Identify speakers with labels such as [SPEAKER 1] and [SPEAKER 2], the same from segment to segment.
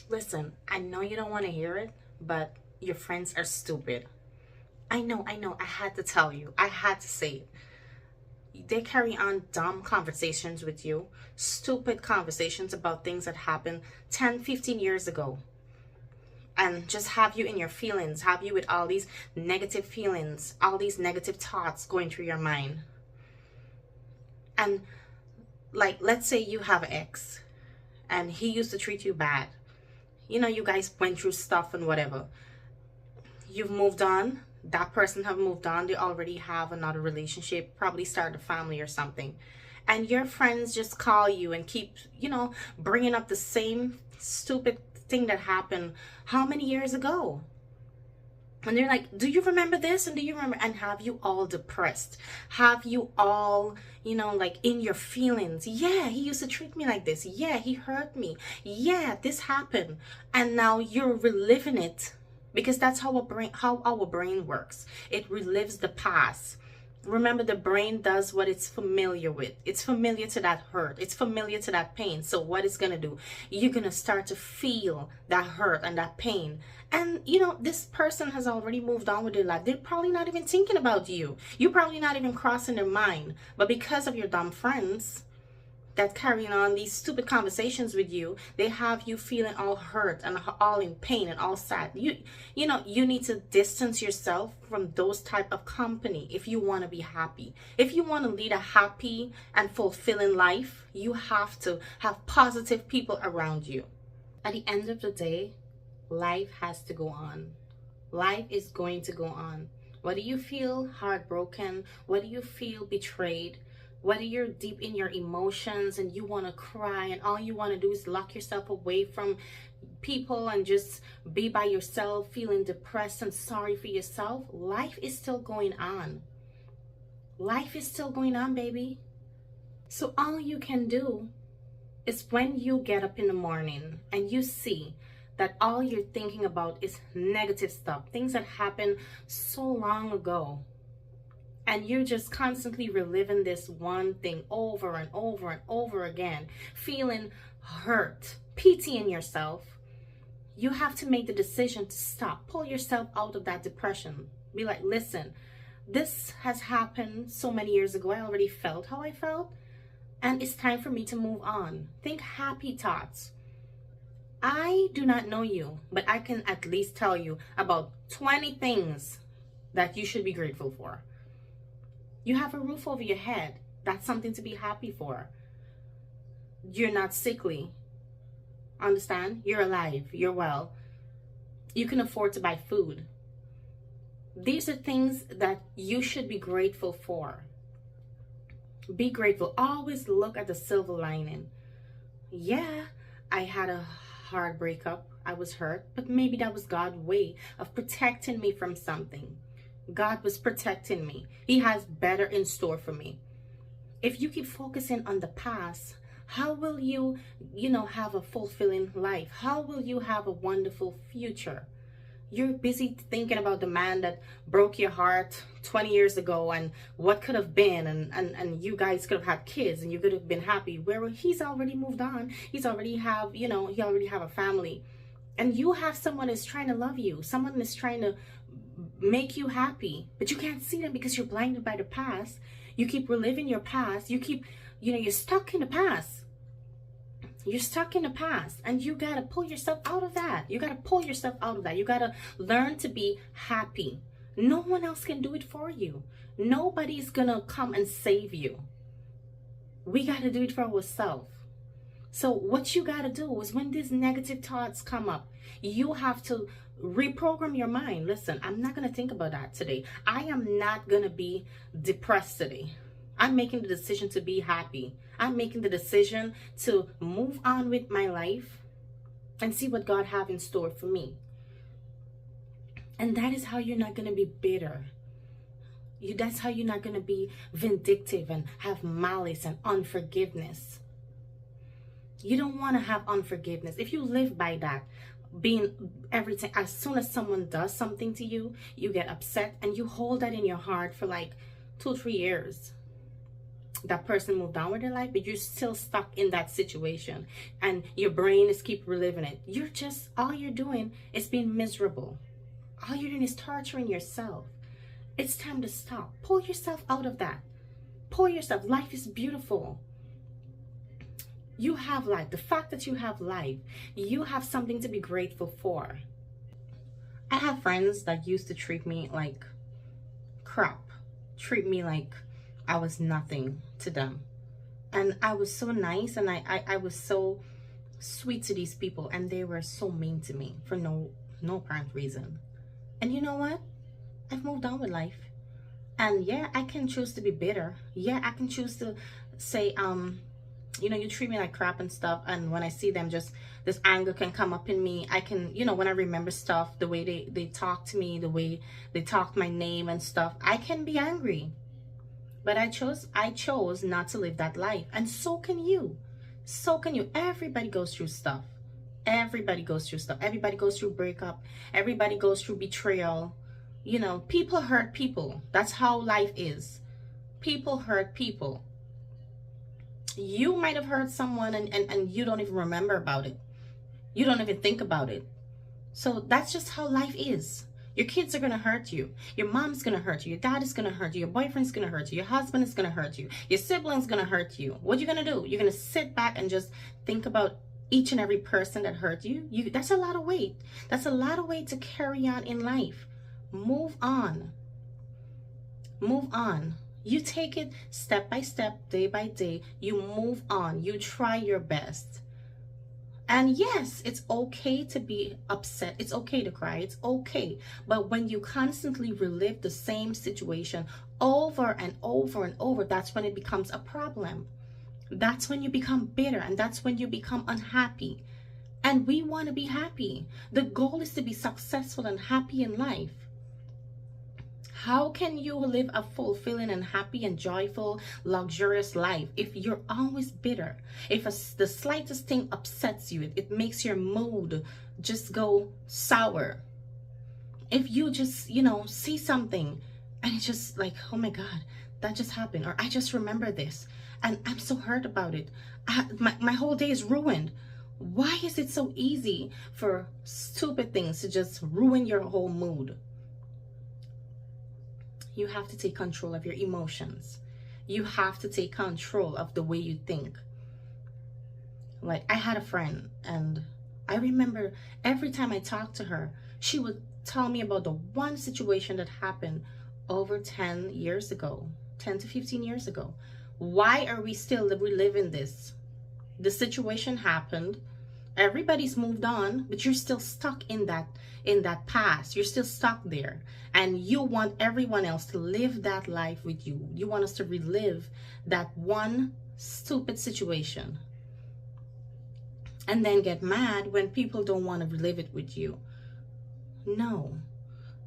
[SPEAKER 1] Listen, I know you don't want to hear it, but your friends are stupid. I know. I had to tell you. I had to say it. They carry on dumb conversations with you, stupid conversations about things that happened 10, 15 years ago, and just have you in your feelings, have you with all these negative feelings, all these negative thoughts going through your mind. And, like, let's say you have an ex and he used to treat you bad. You guys went through stuff and whatever. You've moved on. That person have moved on. They already have another relationship, probably started a family or something. And your friends just call you and keep, bringing up the same stupid thing that happened how many years ago? And they're like, do you remember this? And do you remember? And have you all depressed? Have you all, like in your feelings? Yeah, he used to treat me like this. Yeah, he hurt me. Yeah, this happened. And now you're reliving it because that's how our brain works. It relives the past. Remember, the brain does what it's familiar with. It's familiar to that hurt. It's familiar to that pain. So what it's going to do, you're going to start to feel that hurt and that pain. And, this person has already moved on with their life. They're probably not even thinking about you. You're probably not even crossing their mind. But because of your dumb friends that carrying on these stupid conversations with you, they have you feeling all hurt and all in pain and all sad. You need to distance yourself from those type of company if you want to be happy. If you want to lead a happy and fulfilling life, you have to have positive people around you. At the end of the day, life has to go on. Life is going to go on. Whether you feel heartbroken, whether you feel betrayed, whether you're deep in your emotions and you want to cry and all you want to do is lock yourself away from people and just be by yourself, feeling depressed and sorry for yourself, life is still going on. Life is still going on, baby. So all you can do is when you get up in the morning and you see that all you're thinking about is negative stuff, things that happened so long ago, and you're just constantly reliving this one thing over and over and over again, feeling hurt, pitying yourself, you have to make the decision to stop. Pull yourself out of that depression. Be like, listen, this has happened so many years ago. I already felt how I felt, and it's time for me to move on. Think happy thoughts. I do not know you, but I can at least tell you about 20 things that you should be grateful for. You have a roof over your head. That's something to be happy for. You're not sickly. Understand? You're alive. You're well. You can afford to buy food. These are things that you should be grateful for. Be grateful. Always look at the silver lining. Yeah, I had a hard breakup. I was hurt, but maybe that was God's way of protecting me from something. God was protecting me. He has better in store for me. If you keep focusing on the past, how will you, have a fulfilling life? How will you have a wonderful future? You're busy thinking about the man that broke your heart 20 years ago and what could have been, and you guys could have had kids and you could have been happy. Where he's already moved on. He already have a family. And you have someone is trying to love you. Someone is trying to make you happy, but you can't see them because you're blinded by the past. You keep reliving your past. You keep, you're stuck in the past. You're stuck in the past, and you got to pull yourself out of that. You got to pull yourself out of that. You got to learn to be happy. No one else can do it for you. Nobody's going to come and save you. We got to do it for ourselves. So what you got to do is when these negative thoughts come up, you have to reprogram your mind. Listen, I'm not going to think about that today. I am not going to be depressed today. I'm making the decision to be happy. I'm making the decision to move on with my life and see what God have in store for me. And that is how you're not going to be bitter. That's how you're not going to be vindictive and have malice and unforgiveness. You don't want to have unforgiveness. If you live by that, being everything, as soon as someone does something to you, you get upset and you hold that in your heart for like 2-3 years. that person moved on with their life, but you're still stuck in that situation and your brain is keep reliving it. You're just, all you're doing is being miserable. All you're doing is torturing yourself. It's time to stop. Pull yourself out of that. Pull yourself. Life is beautiful. You have life. The fact that you have life, you have something to be grateful for. I have friends that used to treat me like crap, treat me like I was nothing to them. And I was so nice, and I was so sweet to these people, and they were so mean to me for no apparent reason. And you know what? I've moved on with life. And yeah, I can choose to be bitter. Yeah, I can choose to say, you know, you treat me like crap and stuff. And when I see them, just this anger can come up in me. I can, you know, when I remember stuff, the way they talk to me, the way they talk my name and stuff, I can be angry. But I chose not to live that life. And so can you. So can you. Everybody goes through stuff. Everybody goes through stuff. Everybody goes through breakup. Everybody goes through betrayal. You know, people hurt people. That's how life is. People hurt people. You might have hurt someone and you don't even remember about it. You don't even think about it. So that's just how life is. Your kids are going to hurt you. Your mom's going to hurt you. Your dad is going to hurt you. Your boyfriend's going to hurt you. Your husband is going to hurt you. Your sibling's going to hurt you. What are you going to do? You're going to sit back and just think about each and every person that hurt you. That's a lot of weight. That's a lot of weight to carry on in life. Move on. Move on. You take it step by step, day by day. You move on. You try your best. And yes, it's okay to be upset. It's okay to cry. It's okay. But when you constantly relive the same situation over and over and over, that's when it becomes a problem. That's when you become bitter, and that's when you become unhappy. And we want to be happy. The goal is to be successful and happy in life. How can you live a fulfilling and happy and joyful, luxurious life if you're always bitter? If the slightest thing upsets you, it makes your mood just go sour. If you just, you know, see something and it's just like, oh my God, that just happened. Or I just remember this and I'm so hurt about it. My whole day is ruined. Why is it so easy for stupid things to just ruin your whole mood? You have to take control of your emotions. You have to take control of the way you think. Like, I had a friend, and I remember every time I talked to her, she would tell me about the one situation that happened over 10 years ago, 10 to 15 years ago. Why are we still reliving this? The situation happened. Everybody's moved on, but you're still stuck in that past. You're still stuck there, and you want everyone else to live that life with you. You want us to relive that one stupid situation and then get mad when people don't want to relive it with you. No,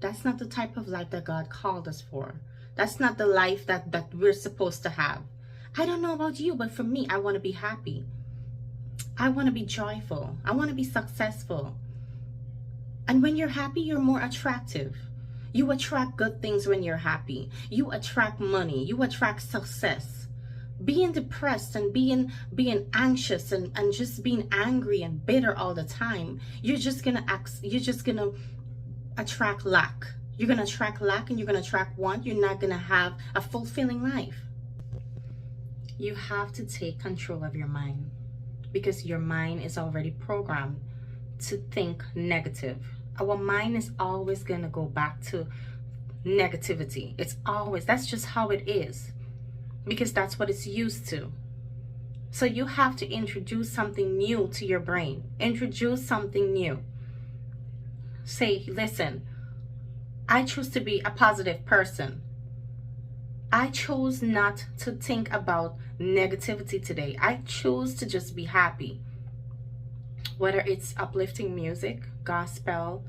[SPEAKER 1] that's not the type of life that God called us for. That's not the life that we're supposed to have. I don't know about you, but for me, I want to be happy. I want to be joyful. I want to be successful. And when you're happy, you're more attractive. You attract good things when you're happy. You attract money. You attract success. Being depressed and being anxious and just being angry and bitter all the time, you're just gonna attract lack. You're gonna attract lack, and you're gonna attract want. You're not gonna have a fulfilling life. You have to take control of your mind, because your mind is already programmed to think negative. Our mind is always going to go back to negativity. That's just how it is, because that's what it's used to. So you have to introduce something new to your brain. Introduce something new. Say, listen, I choose to be a positive person. I chose not to think about negativity today. I choose to just be happy. Whether it's uplifting music, gospel,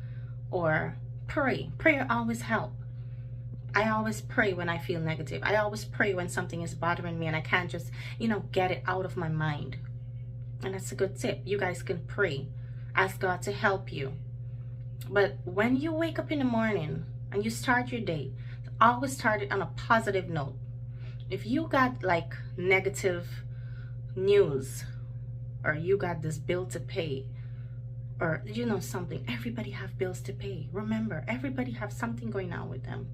[SPEAKER 1] or pray. Prayer always helps. I always pray when I feel negative. I always pray when something is bothering me and I can't just, get it out of my mind. And that's a good tip. You guys can pray. Ask God to help you. But when you wake up in the morning and you start your day, always start it on a positive note. If you got like negative news, or you got this bill to pay, or you know something, everybody have bills to pay. Remember, everybody have something going on with them.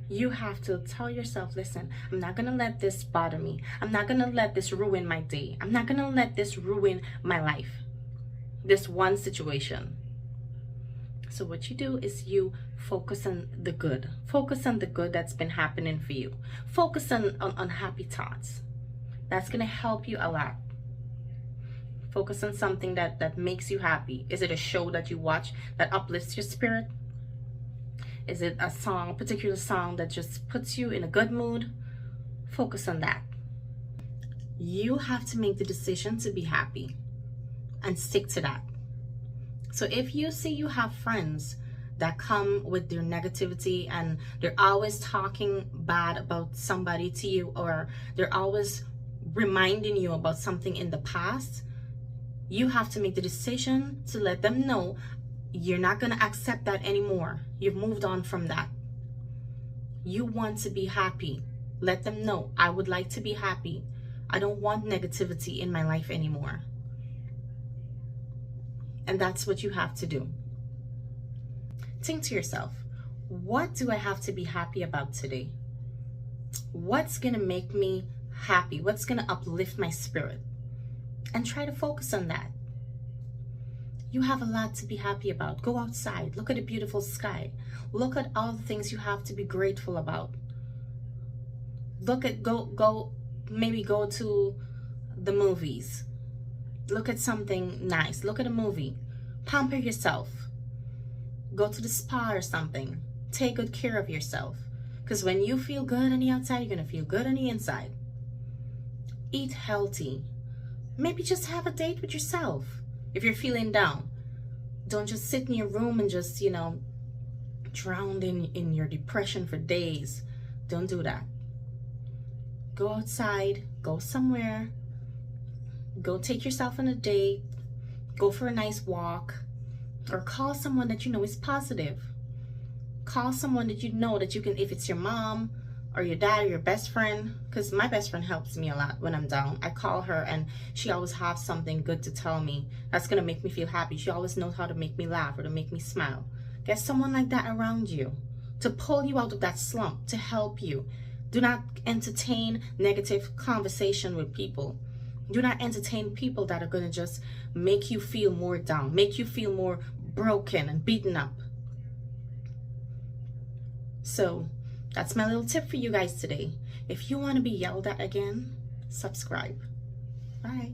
[SPEAKER 1] You have to tell yourself, listen, I'm not gonna let this bother me. I'm not gonna let this ruin my day. I'm not gonna let this ruin my life, this one situation. So what you do is you focus on the good. Focus on the good that's been happening for you. Focus on happy thoughts. That's gonna help you a lot. Focus on something that makes you happy. Is it a show that you watch that uplifts your spirit? Is it a song, a particular song that just puts you in a good mood? Focus on that. You have to make the decision to be happy and stick to that. So if you see you have friends that come with their negativity and they're always talking bad about somebody to you, or they're always reminding you about something in the past, you have to make the decision to let them know you're not going to accept that anymore. You've moved on from that. You want to be happy. Let them know, I would like to be happy. I don't want negativity in my life anymore. And that's what you have to do. Think to yourself, what do I have to be happy about today? What's going to make me happy? What's going to uplift my spirit? And try to focus on that. You have a lot to be happy about. Go outside. Look at a beautiful sky. Look at all the things you have to be grateful about. Maybe go to the movies. Look at something nice. Look at a movie. Pamper yourself. Go to the spa or something. Take good care of yourself. Because when you feel good on the outside, you're going to feel good on the inside. Eat healthy. Maybe just have a date with yourself. If you're feeling down, don't just sit in your room and just, drown in your depression for days. Don't do that. Go outside. Go somewhere. Go take yourself on a date. Go for a nice walk. Or call someone that you know is positive. Call someone that you know that you can, if it's your mom or your dad or your best friend, because my best friend helps me a lot when I'm down. I call her and she always has something good to tell me that's going to make me feel happy. She always knows how to make me laugh or to make me smile. Get someone like that around you to pull you out of that slump, to help you. Do not entertain negative conversation with people. Do not entertain people that are going to just make you feel more down, make you feel more broken and beaten up. So that's my little tip for you guys today. If you want to be yelled at again, subscribe. Bye.